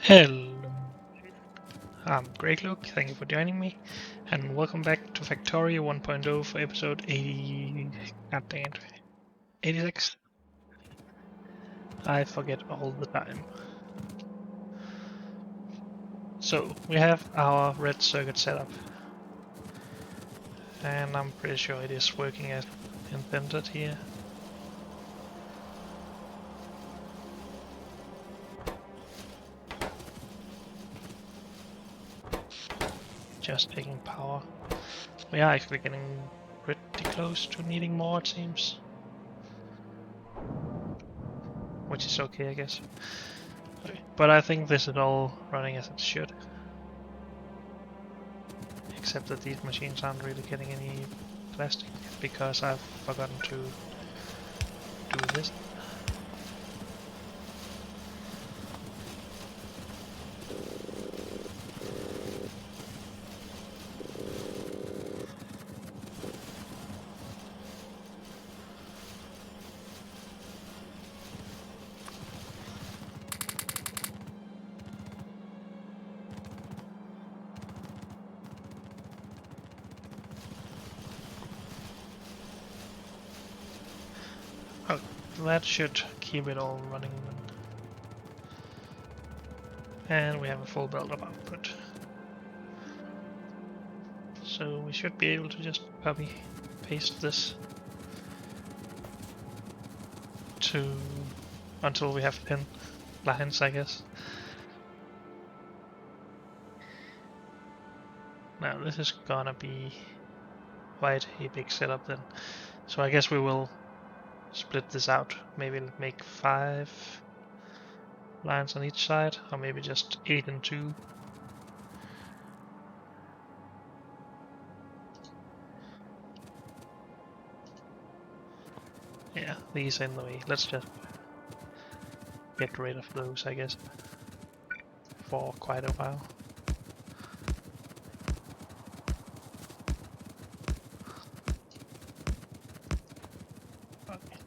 Hello, I'm Greg Luke, thank you for joining me, and welcome back to Factorio 1.0 for episode 80. God dang it. 86? I forget all the time. So, we have our red circuit set up, and I'm pretty sure it is working as intended here. Just taking power. We are actually getting pretty close to needing more, it seems. Which is okay, I guess. Okay. But I think this is all running as it should. Except that these machines aren't really getting any plastic because I've forgotten to do this. Oh, that should keep it all running then. And we have a full build of output. So we should be able to just copy paste this to until we have 10 lines, I guess. Now this is gonna be quite a big setup then. So I guess we will split this out. Maybe make 5 lines on each side, or maybe just 8 and 2. Yeah, these are in the way. Let's just get rid of those, I guess, for quite a while. Okay.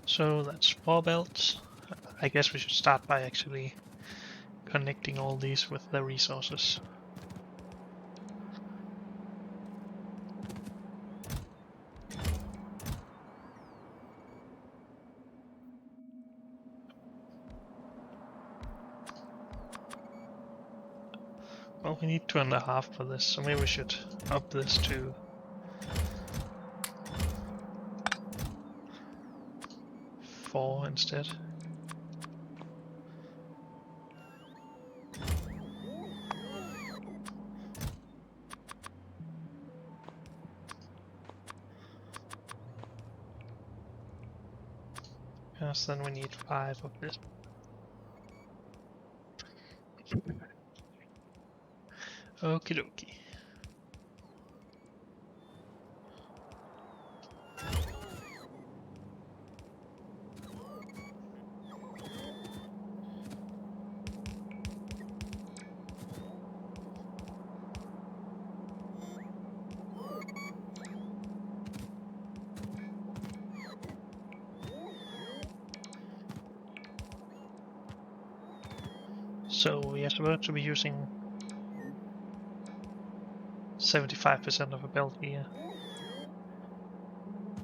So that's 4 belts. I guess we should start by actually connecting all these with the resources. Well, we need 2.5 for this, so maybe we should up this to 4 instead. Because then we need 5 of this. Okie dokie. So we are supposed to be using 75% of a belt here.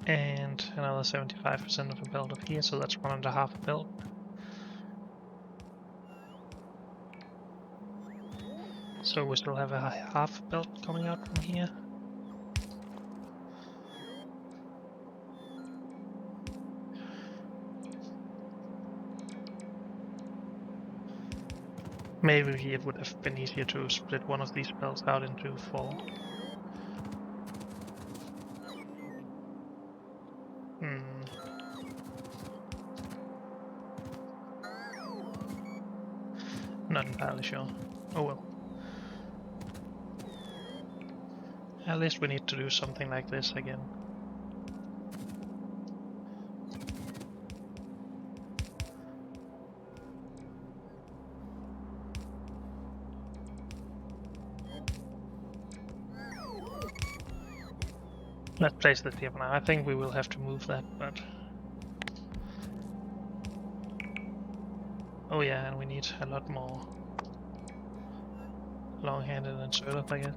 And another 75% of a belt up here, so that's 1.5 a belt. So we still have a half belt coming out from here. Maybe it would have been easier to split one of these belts out into 4. Not entirely sure. Oh well. At least we need to do something like this again. Let's place this here for now. I think we will have to move that, but... Oh yeah, and we need a lot more long-handed inserters, I guess.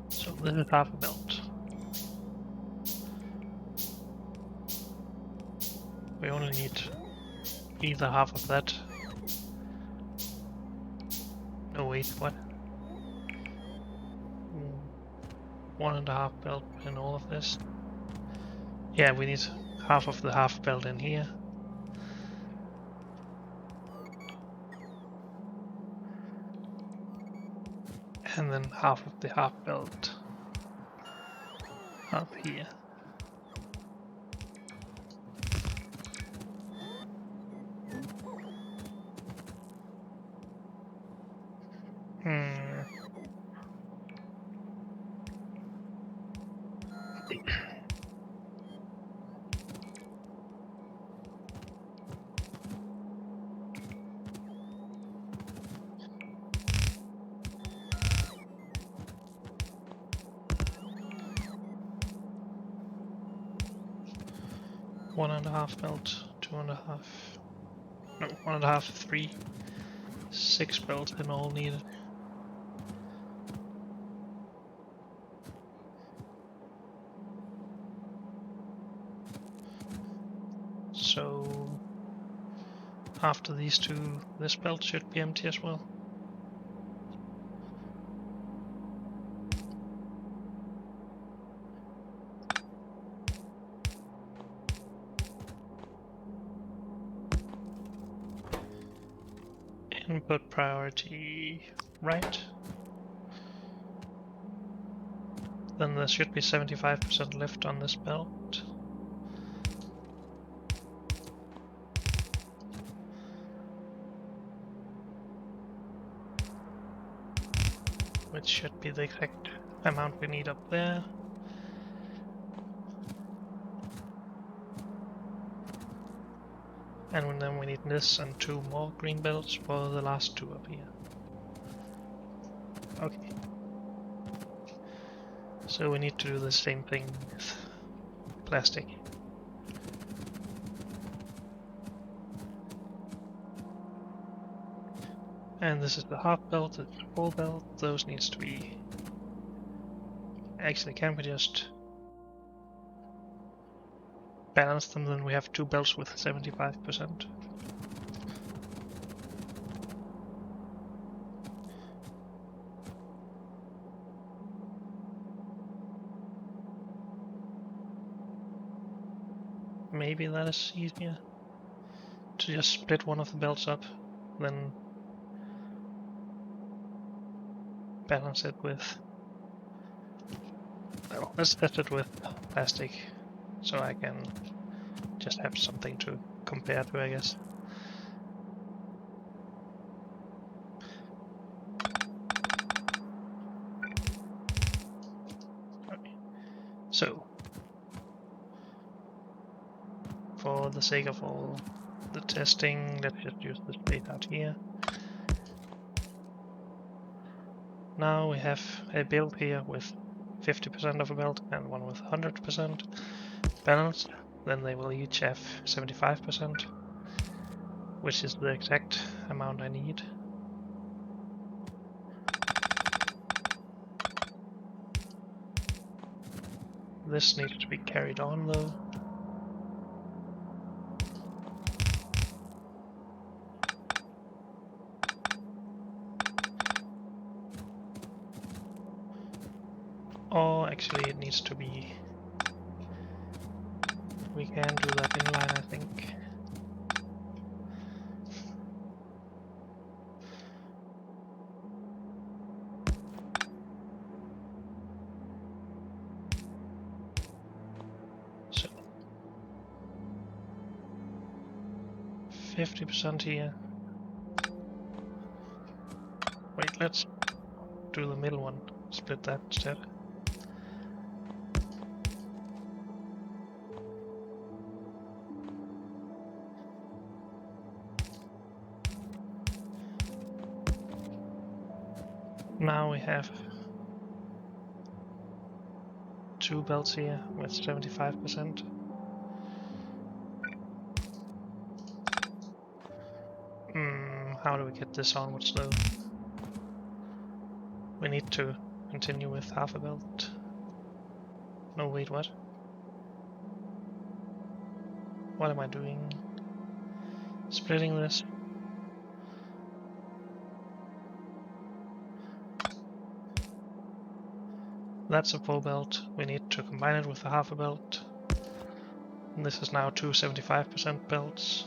So this is half a belt. We only need either half of that. No wait, what? 1.5 belt in all of this. Yeah, we need half of the half belt in here. And then half of the half belt up here. Hmm. One and a half belt, 2.5. No, 1.5, 3. 6 belts in all needed. So after these two, this belt should be empty as well. Input priority right. Then there should be 75% left on this belt. Which should be the exact amount we need up there. And then we need this and 2 more green belts for the last 2 up here. Okay. So we need to do the same thing with plastic. And this is the half belt, the full belt, those needs to be... Actually, can we just balance them? Then we have 2 belts with 75%. Maybe that is easier. To just split one of the belts up, then balance it with... Well, let's test it with plastic, so I can just have something to compare to, I guess. Okay. So, for the sake of all the testing, let's just use this plate out here. Now we have a build here with 50% of a belt and one with 100% balanced. Then they will each have 75%, which is the exact amount I need. This needs to be carried on though. Or actually it needs to be... We can do that inline, I think. So 50% here, let's do the middle one. Split that instead. Now we have 2 belts here with 75%. How do we get this onwards though? We need to continue with half a belt. No, wait, what? What am I doing? Splitting this. That's a full belt. We need to combine it with a half a belt. And this is now 2 75% belts.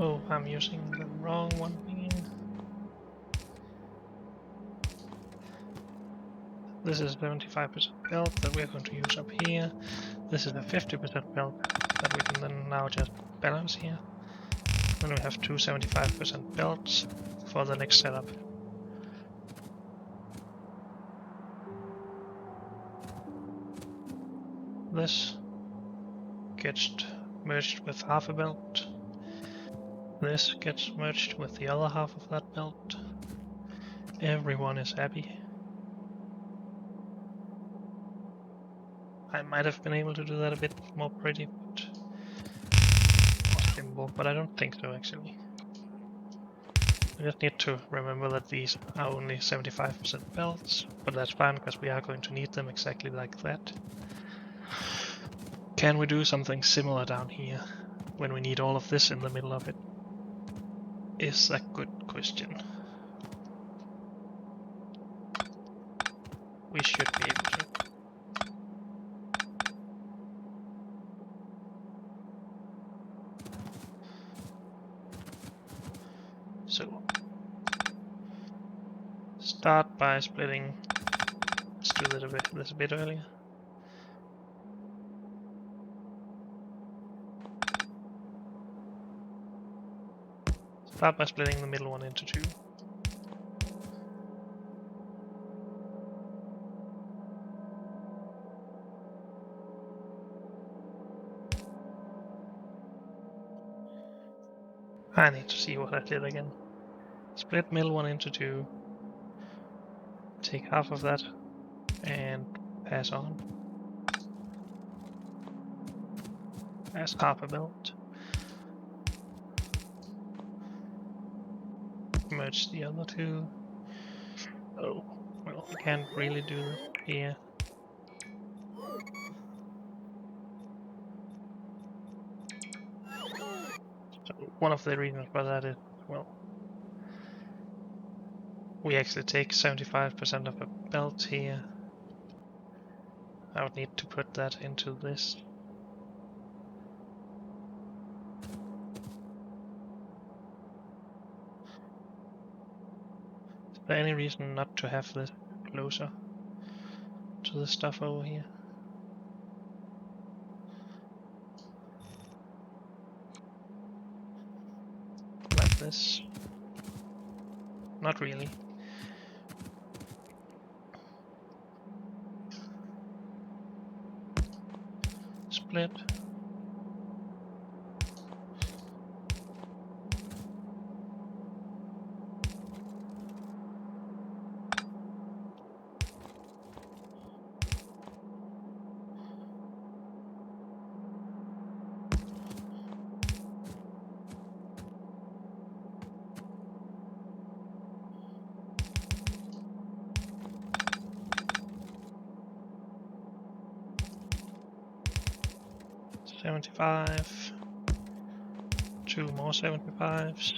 Oh, I'm using the wrong one again. This is a 75% belt that we're going to use up here. This is a 50% belt that we can then now just balance here. Then we have 2 75% belts for the next setup. This gets merged with half a belt. This gets merged with the other half of that belt. Everyone is happy. I might have been able to do that a bit more pretty, but I don't think so actually. We just need to remember that these are only 75% belts, but that's fine because we are going to need them exactly like that. Can we do something similar down here when we need all of this in the middle of it? Is a good question. We should be able to. So, start by splitting. Let's do this a bit earlier. Start by splitting the middle one into 2. I need to see what I did again. Split middle one into 2. Take half of that and pass on. As half a belt. Merge the other 2. Oh, well, we can't really do that here. So one of the reasons for that is, well, we actually take 75% of a belt here. I would need to put that into this. Is there any reason not to have this closer to the stuff over here? Like this? Not really. Split. $75. 2 more 75s.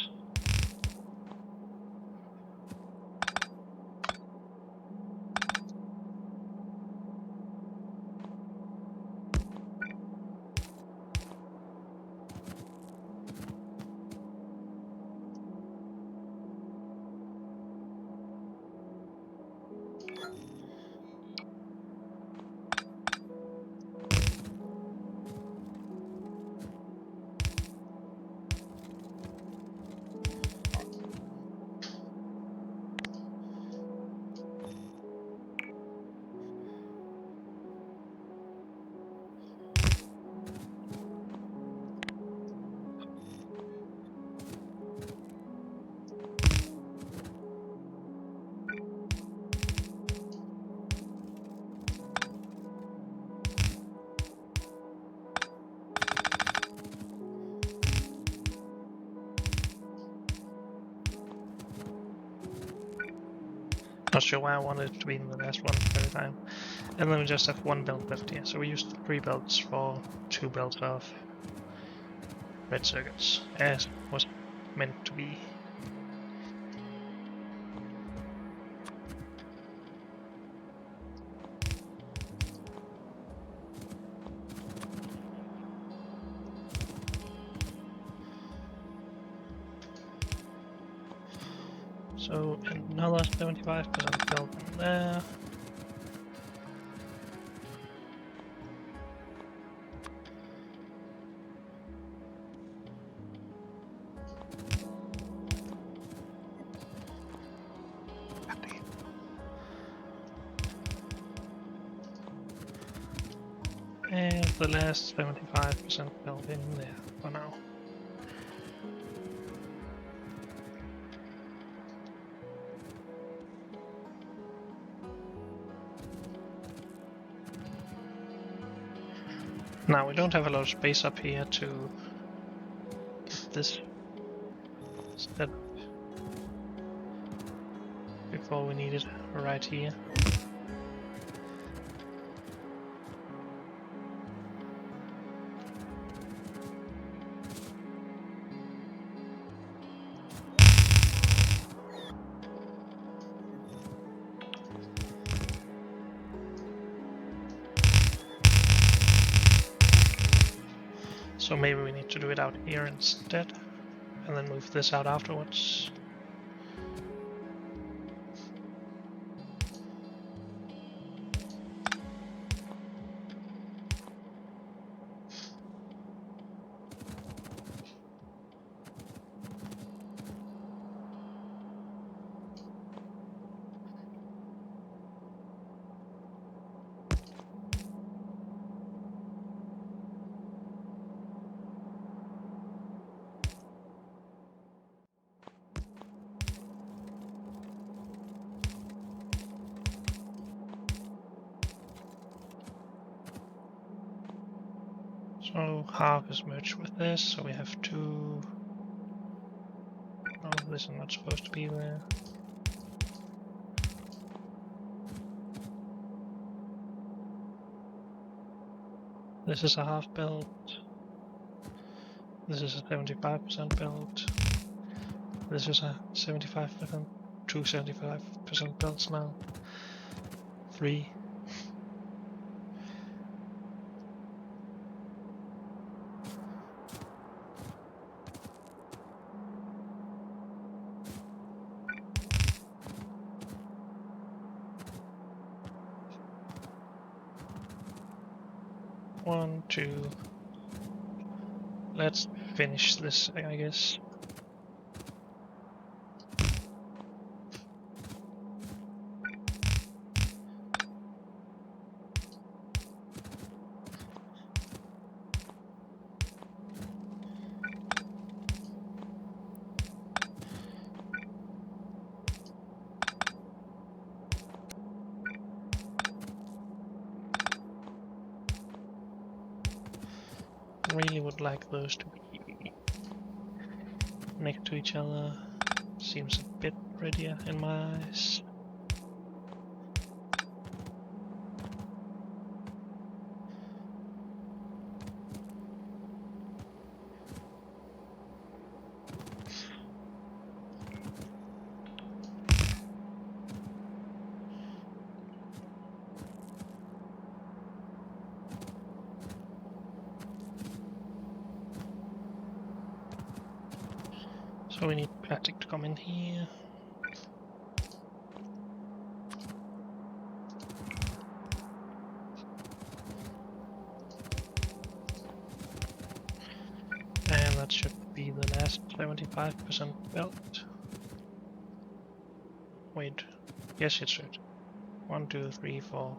Not sure why I wanted it to be in the last one every time. And then we just have one belt left here. So we used 3 belts for 2 belts of red circuits, as was meant to be. So another 75% belt in there. And the last 75% belt in there for now. Now we don't have a lot of space up here to get this set up before we need it right here. So maybe we need to do it out here instead, and then move this out afterwards. So half is merged with this, so we have 2. Oh, this is not supposed to be there. This is a half belt. This is a 75% belt. This is a 75%. 2 75% belts now. 3. One, 2. Let's finish this, I guess. Really would like those to be next to each other. Seems a bit prettier in my eyes. So we need plastic to come in here. And that should be the last 75% belt. Wait, yes it should. 1, 2, 3, 4.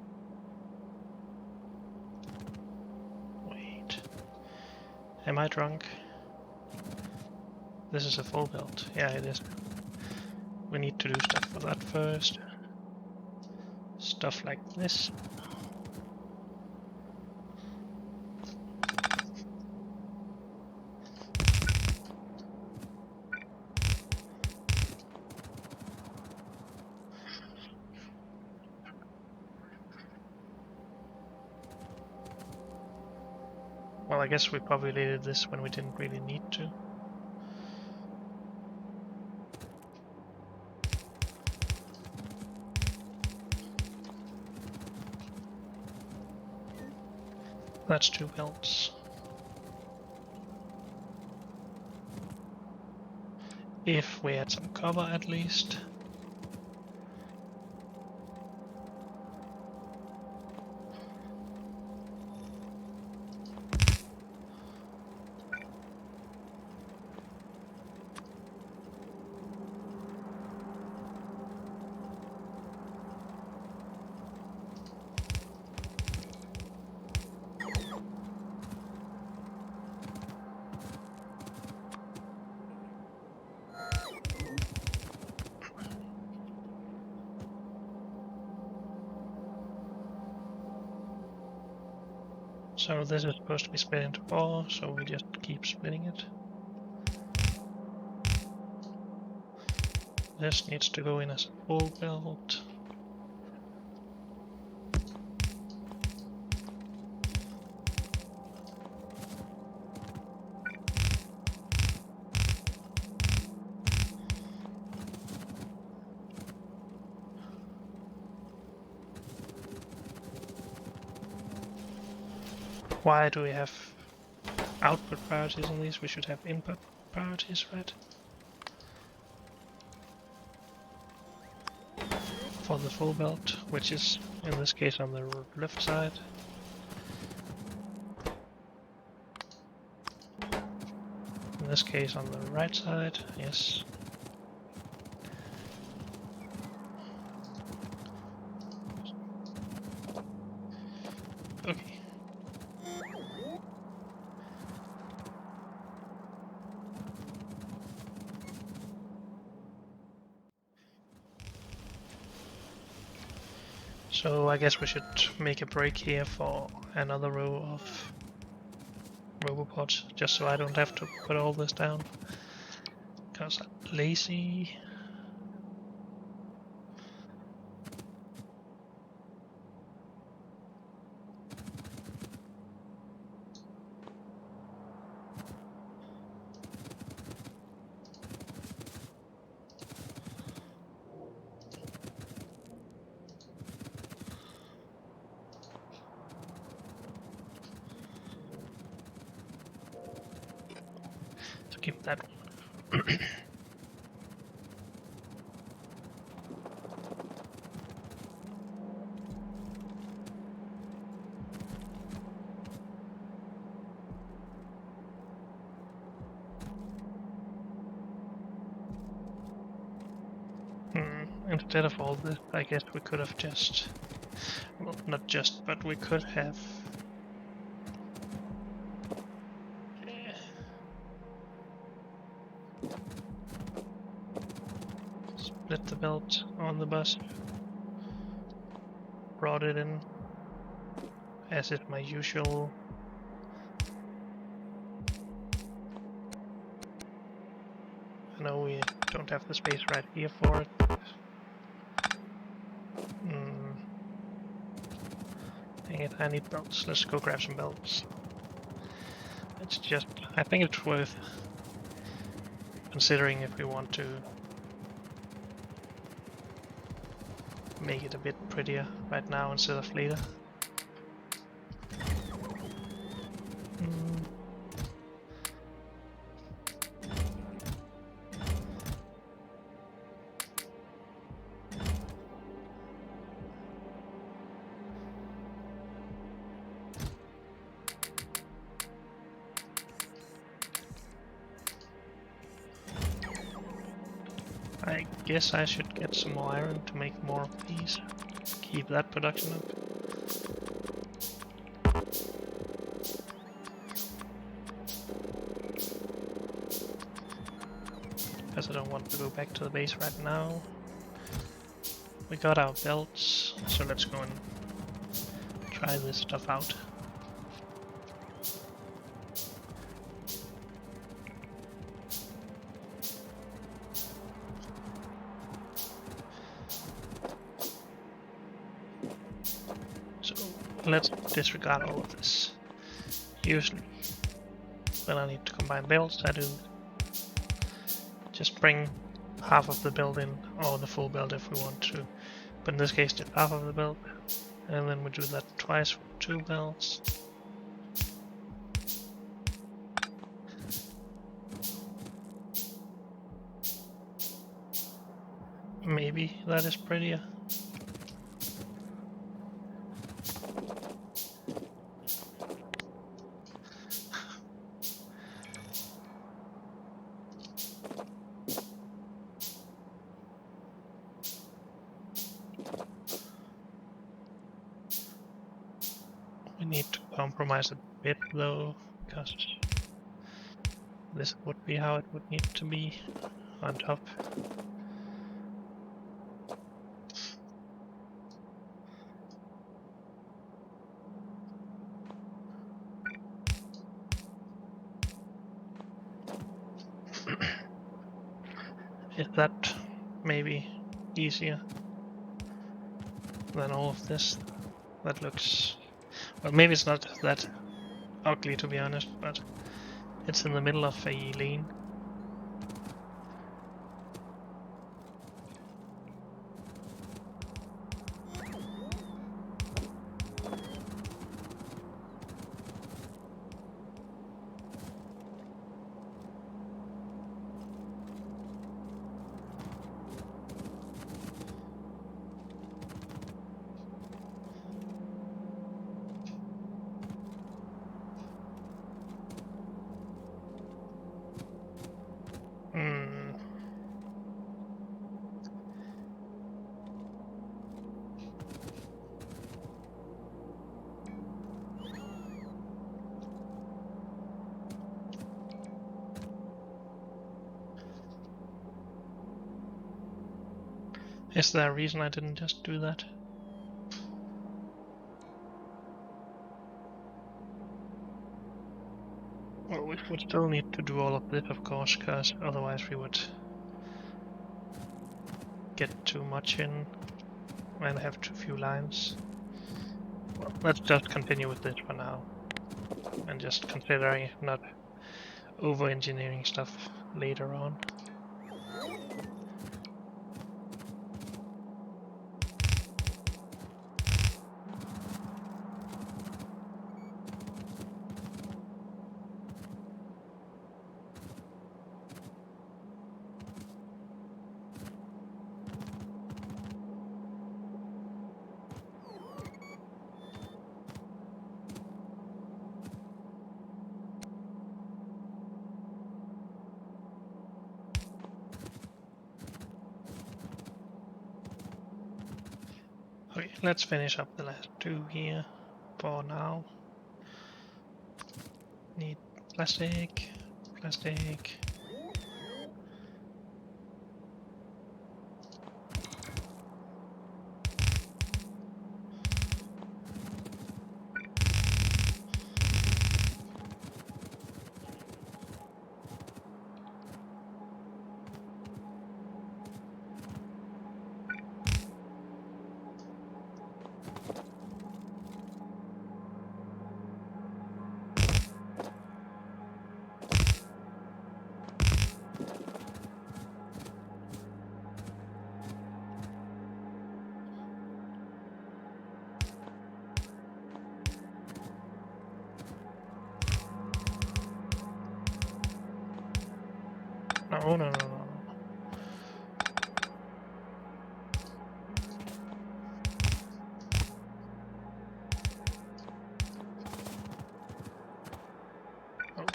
Wait. Am I drunk? This is a full belt. Yeah, it is. We need to do stuff for that first. Stuff like this. Well, I guess we populated this when we didn't really need to. That's 2 belts. If we had some cover at least. So this is supposed to be split into 4, so we just keep splitting it. This needs to go in as a full belt. Why do we have output priorities on these? We should have input priorities, right? For the full belt, which is in this case on the left side. In this case on the right side, yes. Okay. So I guess we should make a break here for another row of robopods, just so I don't have to put all this down. Because I'm lazy. So keep that one. Instead of all this, I guess we could have just, well, not just, but we could have split the belt on the bus, brought it in as is my usual. I know we don't have the space right here for it. Dang it, I need belts. Let's go grab some belts. It's just, I think it's worth considering if we want to make it a bit prettier right now instead of later. I guess I should get some more iron to make more of these. Keep that production up. Because I don't want to go back to the base right now. We got our belts, so let's go and try this stuff out. Let's disregard all of this. Usually then I need to combine builds. I do just bring half of the build in, or the full build if we want to. But in this case, just half of the build. And then we do that twice with 2 builds. Maybe that is prettier. We need to compromise a bit though, because this would be how it would need to be on top. Is that maybe easier than all of this? That looks... well, maybe it's not that ugly to be honest, but it's in the middle of a lane. Is there a reason I didn't just do that? Well, we would still need to do all of this, of course, because otherwise we would get too much in and have too few lines. Well, let's just continue with this for now, and just considering not over-engineering stuff later on. Okay, let's finish up the last 2 here for now. Need plastic, plastic. No. Oh.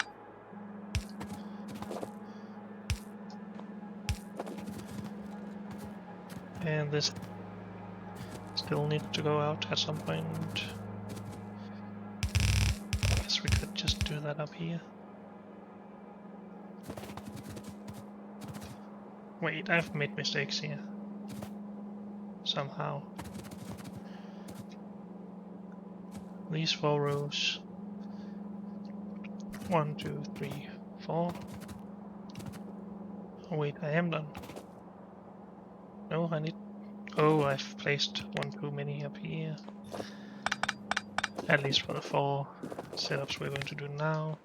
And this still needs to go out at some point. I guess we could just do that up here. Wait, I've made mistakes here. Somehow. These 4 rows. 1, 2, 3, 4. Oh wait, I am done. No, I need... oh, I've placed 1 too many up here. At least for the 4 setups we're going to do now.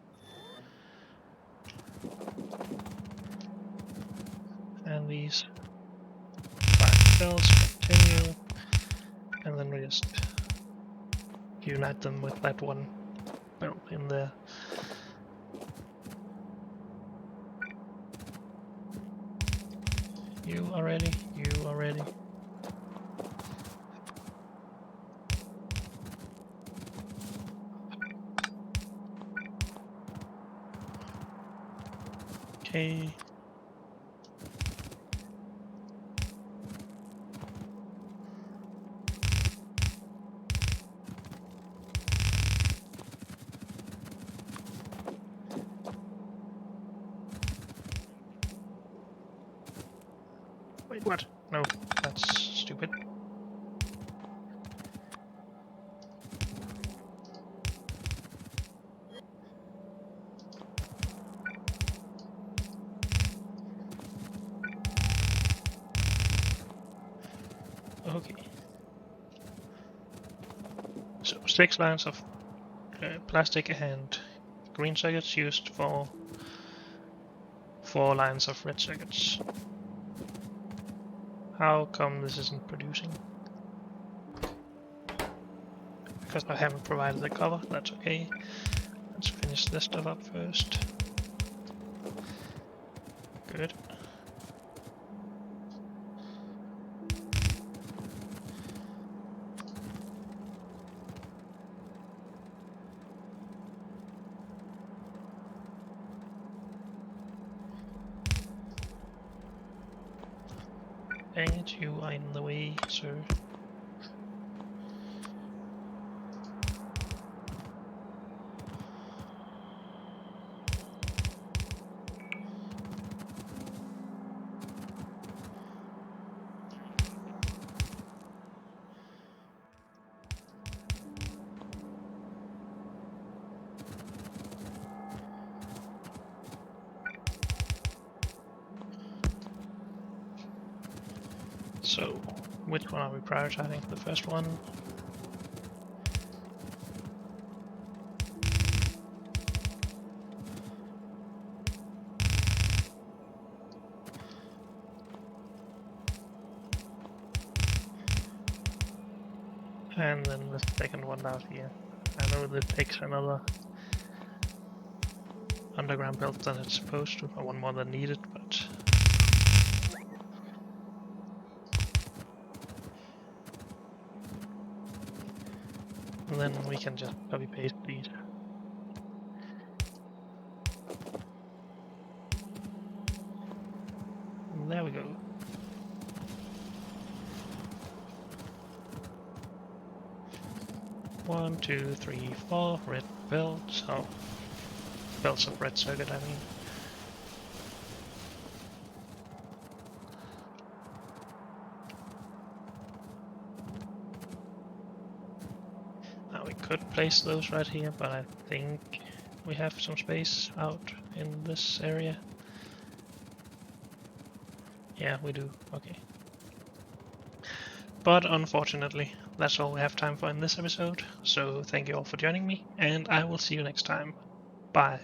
And these 5 bells continue, and then we just unite them with that one belt in there. You are ready, you are ready. Okay. Wait, what? No, that's stupid. Okay. So 6 lines of plastic and green circuits used for 4 lines of red circuits. How come this isn't producing? Because I haven't provided the cover, that's okay. Let's finish this stuff up first. Good. Dang it, you are in the way, sir. So, which one are we prioritizing? The first one? And then the second one out here. I know that takes another underground belt than it's supposed to, or one more than needed, but... And then we can just copy paste these. And there we go. One, 2, 3, 4 red belts. Oh, belts of red circuit, I mean. Now we could place those right here, but I think we have some space out in this area. Yeah, we do. Okay. But unfortunately, that's all we have time for in this episode, so thank you all for joining me, and I will see you next time. Bye.